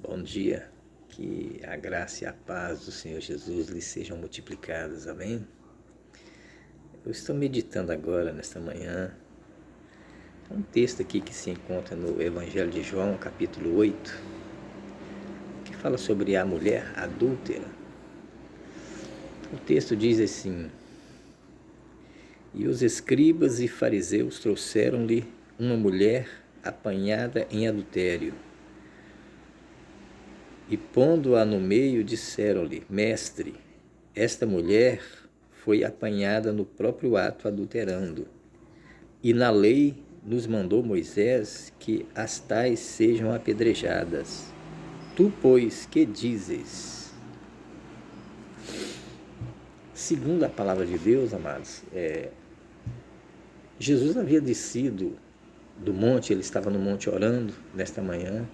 Bom dia, que a graça e a paz do Senhor Jesus lhes sejam multiplicadas, amém? Eu estou meditando agora, nesta manhã, um texto aqui que se encontra no Evangelho de João, capítulo 8, que fala sobre a mulher adúltera. O texto diz assim: E os escribas e fariseus trouxeram-lhe uma mulher apanhada em adultério. E pondo-a no meio, disseram-lhe: Mestre, esta mulher foi apanhada no próprio ato adulterando. E na lei nos mandou Moisés que as tais sejam apedrejadas. Tu, pois, que dizes? Segundo a palavra de Deus, amados, Jesus havia descido do monte, ele estava no monte orando nesta manhã.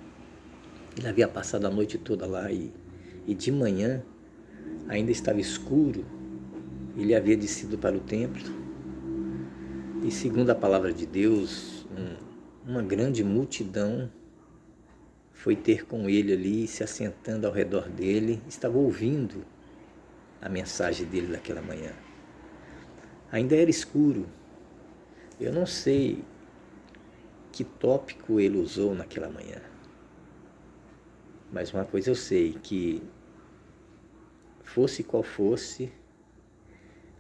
Ele havia passado a noite toda lá e de manhã ainda estava escuro. Ele havia descido para o templo e, segundo a palavra de Deus, uma grande multidão foi ter com ele ali, se assentando ao redor dele, estava ouvindo a mensagem dele daquela manhã. Ainda era escuro. Eu não sei que tópico ele usou naquela manhã, mas uma coisa eu sei, que fosse qual fosse,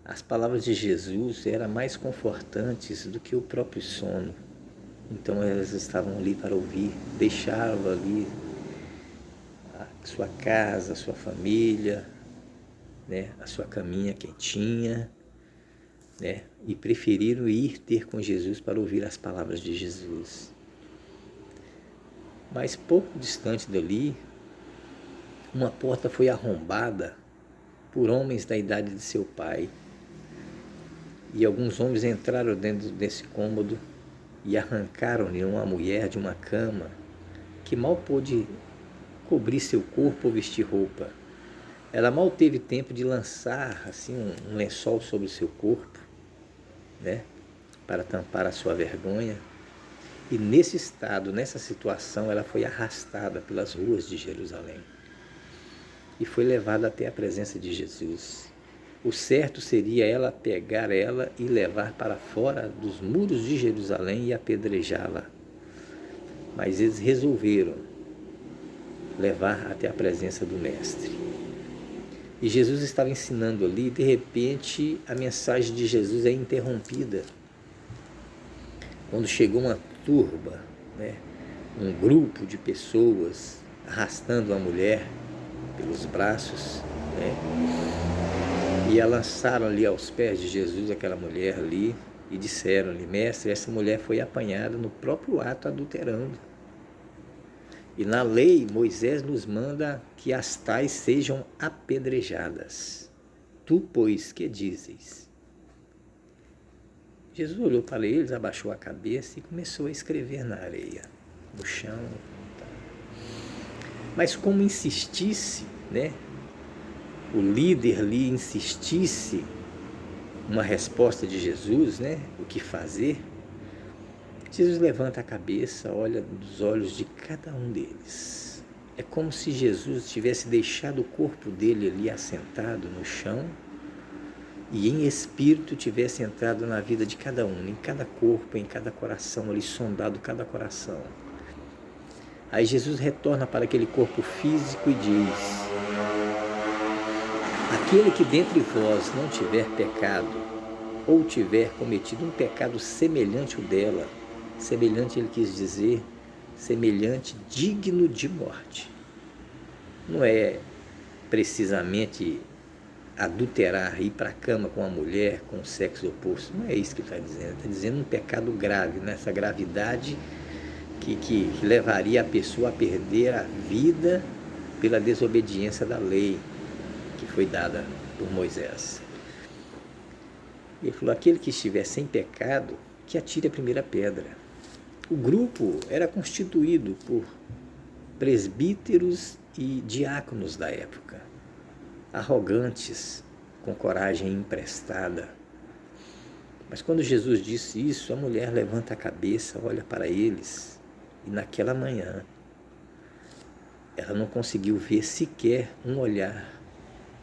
as palavras de Jesus eram mais confortantes do que o próprio sono. Então elas estavam ali para ouvir, deixavam ali a sua casa, a sua família, né, a sua caminha quentinha, né, e preferiram ir ter com Jesus para ouvir as palavras de Jesus. Mas pouco distante dali, uma porta foi arrombada por homens da idade de seu pai. E alguns homens entraram dentro desse cômodo e arrancaram-lhe uma mulher de uma cama que mal pôde cobrir seu corpo ou vestir roupa. Ela mal teve tempo de lançar assim um lençol sobre o seu corpo, né, para tampar a sua vergonha. E nesse estado, nessa situação, ela foi arrastada pelas ruas de Jerusalém e foi levada até a presença de Jesus. O certo seria ela pegar ela e levar para fora dos muros de Jerusalém e apedrejá-la. Mas eles resolveram levar até a presença do Mestre. E Jesus estava ensinando ali, e de repente a mensagem de Jesus é interrompida. Quando chegou uma turba, né, um grupo de pessoas arrastando a mulher pelos braços, né, e a lançaram ali aos pés de Jesus, aquela mulher ali, e disseram-lhe: Mestre, essa mulher foi apanhada no próprio ato adulterando. E na lei, Moisés nos manda que as tais sejam apedrejadas. Tu, pois, que dizes? Jesus olhou para eles, abaixou a cabeça e começou a escrever na areia, no chão. Mas como insistisse, né, o líder ali insistisse uma resposta de Jesus, né, o que fazer, Jesus levanta a cabeça, olha nos olhos de cada um deles. É como se Jesus tivesse deixado o corpo dele ali assentado no chão e em espírito tivesse entrado na vida de cada um, em cada corpo, em cada coração, ali sondado cada coração. Aí Jesus retorna para aquele corpo físico e diz: aquele que dentre vós não tiver pecado, ou tiver cometido um pecado semelhante ao dela, semelhante ele quis dizer, semelhante, digno de morte. Não é precisamente adulterar, ir para a cama com uma mulher com o sexo oposto, não é isso que ele está dizendo. Está dizendo um pecado grave, nessa gravidade que levaria a pessoa a perder a vida pela desobediência da lei que foi dada por Moisés. Ele falou: aquele que estiver sem pecado, que atire a primeira pedra. O grupo era constituído por presbíteros e diáconos da época, arrogantes, com coragem emprestada. Mas quando Jesus disse isso, a mulher levanta a cabeça, olha para eles, e naquela manhã ela não conseguiu ver sequer um olhar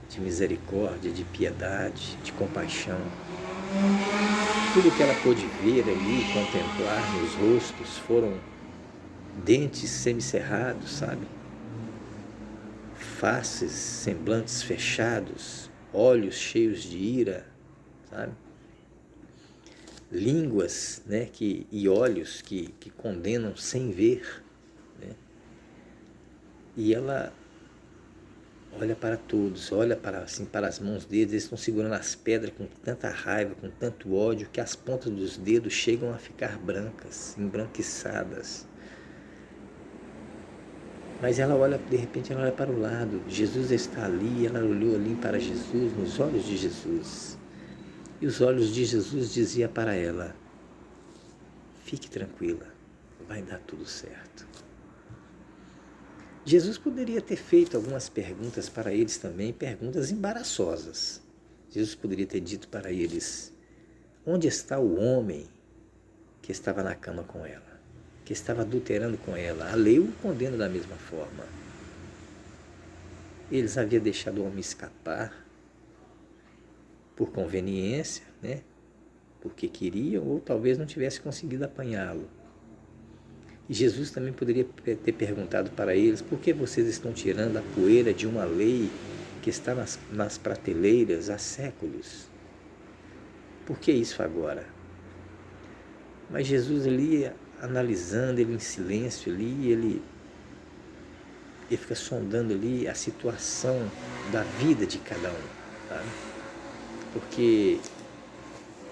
de misericórdia, de piedade, de compaixão. Tudo que ela pôde ver ali, contemplar nos rostos, foram dentes semicerrados, sabe? Faces, semblantes fechados, olhos cheios de ira, sabe? Línguas, né, e olhos que condenam sem ver, né? E ela olha para todos, olha assim, para as mãos deles, eles estão segurando as pedras com tanta raiva, com tanto ódio, que as pontas dos dedos chegam a ficar brancas, embranquiçadas. Mas ela olha, de repente ela olha para o lado, Jesus está ali, ela olhou ali para Jesus, nos olhos de Jesus. E os olhos de Jesus diziam para ela: fique tranquila, vai dar tudo certo. Jesus poderia ter feito algumas perguntas para eles também, perguntas embaraçosas. Jesus poderia ter dito para eles: onde está o homem que estava na cama com ela, que estava adulterando com ela? A lei o condena da mesma forma. Eles haviam deixado o homem escapar por conveniência, né? Porque queriam, ou talvez não tivesse conseguido apanhá-lo. E Jesus também poderia ter perguntado para eles: por que vocês estão tirando a poeira de uma lei que está nas prateleiras há séculos? Por que isso agora? Mas Jesus ali, analisando, ele em silêncio ali, ele fica sondando ali a situação da vida de cada um, sabe? Porque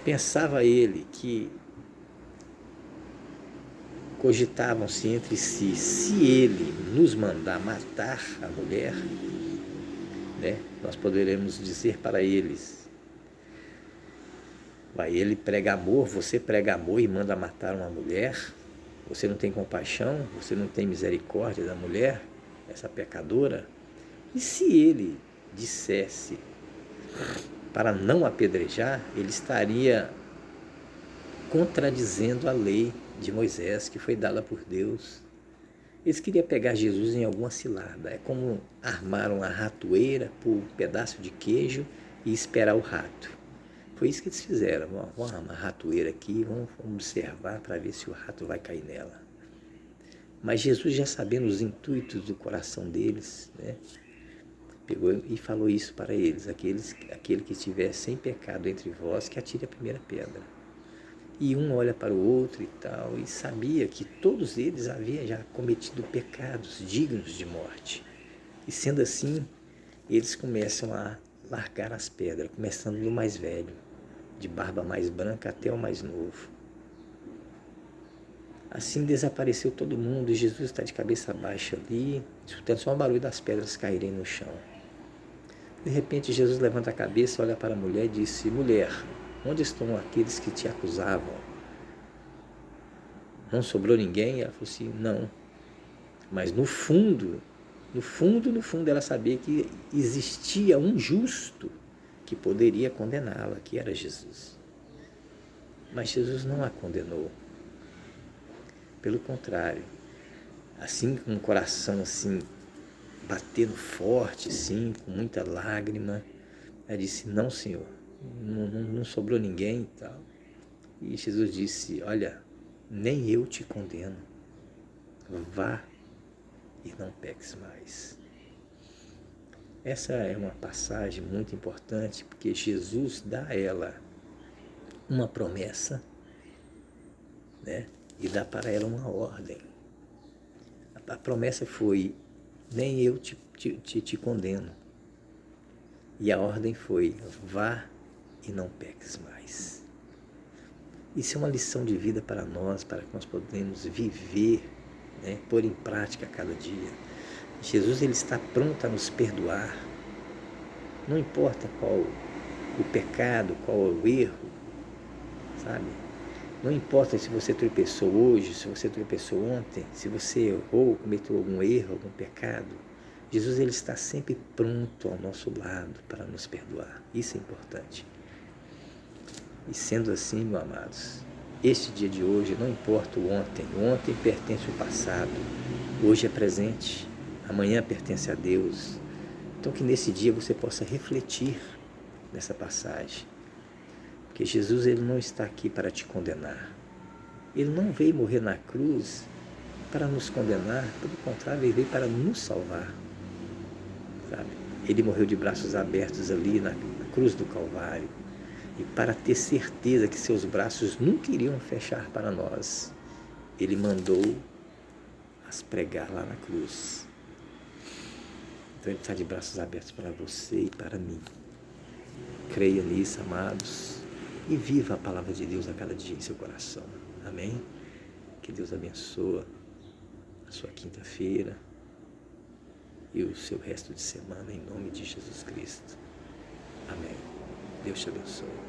pensava ele que cogitavam-se entre si: se ele nos mandar matar a mulher, né, nós poderemos dizer para eles: vai, ele prega amor, você prega amor e manda matar uma mulher? Você não tem compaixão? Você não tem misericórdia da mulher, essa pecadora? E se ele dissesse para não apedrejar, ele estaria contradizendo a lei de Moisés, que foi dada por Deus. Eles queriam pegar Jesus em alguma cilada. É como armar uma ratoeira por um pedaço de queijo e esperar o rato. Foi isso que eles fizeram. Vamos armar uma ratoeira aqui, vamos observar para ver se o rato vai cair nela. Mas Jesus, já sabendo os intuitos do coração deles, né, pegou e falou isso para eles: aquele que estiver sem pecado entre vós, que atire a primeira pedra. E um olha para o outro e tal, e sabia que todos eles haviam já cometido pecados dignos de morte. E sendo assim, eles começam a largar as pedras, começando do mais velho, de barba mais branca até o mais novo. Assim desapareceu todo mundo, e Jesus está de cabeça baixa ali, escutando só o barulho das pedras caírem no chão. De repente, Jesus levanta a cabeça, olha para a mulher e disse: mulher, onde estão aqueles que te acusavam? Não sobrou ninguém? Ela falou assim: não. Mas no fundo, ela sabia que existia um justo que poderia condená-la, que era Jesus. Mas Jesus não a condenou. Pelo contrário, assim com o coração assim, batendo forte, assim, com muita lágrima, ela disse: não, Senhor, não sobrou ninguém e tal. E Jesus disse: olha, nem eu te condeno, vá e não peques mais. Essa é uma passagem muito importante, porque Jesus dá a ela uma promessa, né, e dá para ela uma ordem. A promessa foi: nem eu te condeno. E a ordem foi: vá e não peques mais. Isso é uma lição de vida para nós, para que nós podemos viver, né, pôr em prática a cada dia. Jesus, ele está pronto a nos perdoar. Não importa qual o pecado, qual o erro, sabe? Não importa se você tropeçou hoje, se você tropeçou ontem, se você errou, cometeu algum erro, algum pecado. Jesus, ele está sempre pronto ao nosso lado para nos perdoar. Isso é importante. E sendo assim, meus amados, este dia de hoje não importa o ontem pertence ao passado, hoje é presente. Amanhã pertence a Deus. Então que nesse dia você possa refletir nessa passagem. Porque Jesus, ele não está aqui para te condenar. Ele não veio morrer na cruz para nos condenar, pelo contrário, ele veio para nos salvar. Sabe? Ele morreu de braços abertos ali na cruz do Calvário. E para ter certeza que seus braços nunca iriam fechar para nós, ele mandou as pregar lá na cruz. Então ele está de braços abertos para você e para mim. Creia nisso, amados, e viva a palavra de Deus a cada dia em seu coração. Amém? Que Deus abençoe a sua quinta-feira e o seu resto de semana, em nome de Jesus Cristo. Amém. Deus te abençoe.